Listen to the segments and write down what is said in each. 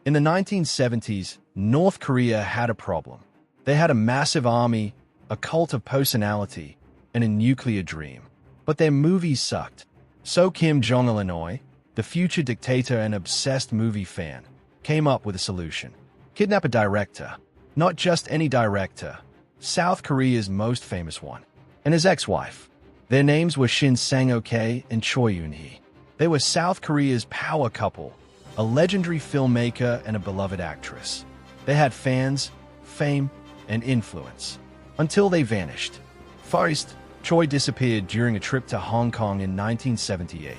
In the 1970s, North Korea had a problem. They had a massive army, a cult of personality, and a nuclear dream. But their movies sucked. So Kim Jong-il, the future dictator and obsessed movie fan, came up with a solution. Kidnap a director. Not just any director, South Korea's most famous one, and his ex-wife. Their names were Shin Sang-ok and Choi Eun-hee. They were South Korea's power couple, a legendary filmmaker and a beloved actress. They had fans, fame, and influence, until they vanished. First, Choi disappeared during a trip to Hong Kong in 1978.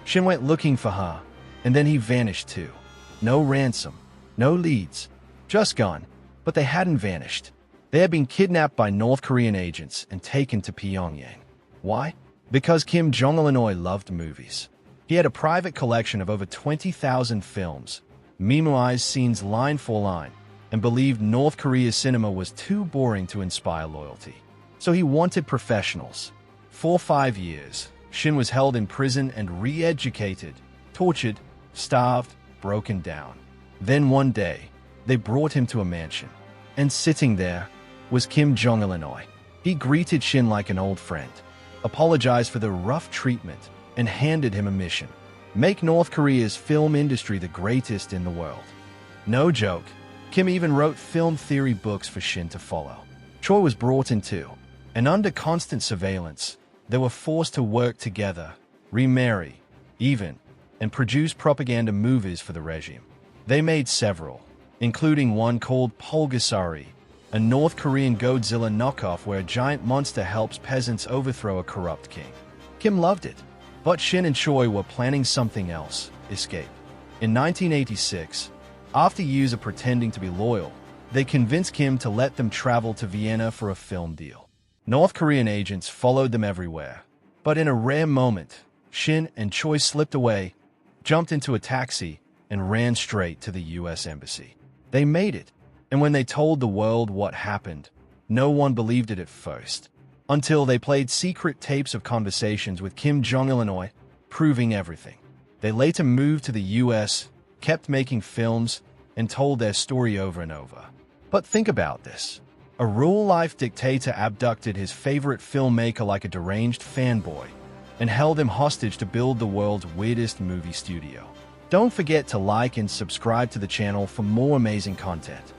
Shin went looking for her, and then he vanished too. No ransom, no leads, just gone. But they hadn't vanished. They had been kidnapped by North Korean agents and taken to Pyongyang. Why? Because Kim Jong-il loved movies. He had a private collection of over 20,000 films, memorized scenes line for line, and believed North Korea's cinema was too boring to inspire loyalty. So he wanted professionals. For 5 years, Shin was held in prison and re-educated, tortured, starved, broken down. Then one day, they brought him to a mansion. And sitting there was Kim Jong-il. He greeted Shin like an old friend, apologized for the rough treatment, and handed him a mission: make North Korea's film industry the greatest in the world. No joke, Kim even wrote film theory books for Shin to follow. Choi was brought in too, and under constant surveillance, they were forced to work together, remarry, even, and produce propaganda movies for the regime. They made several, including one called Pulgasari, a North Korean Godzilla knockoff where a giant monster helps peasants overthrow a corrupt king. Kim loved it, but Shin and Choi were planning something else: escape. In 1986, after years of pretending to be loyal, they convinced Kim to let them travel to Vienna for a film deal. North Korean agents followed them everywhere, but in a rare moment, Shin and Choi slipped away, jumped into a taxi, and ran straight to the U.S. Embassy. They made it, and when they told the world what happened, no one believed it at first, until they played secret tapes of conversations with Kim Jong-il, proving everything. They later moved to the U.S., kept making films, and told their story over and over. But think about this. A real-life dictator abducted his favorite filmmaker like a deranged fanboy and held him hostage to build the world's weirdest movie studio. Don't forget to like and subscribe to the channel for more amazing content.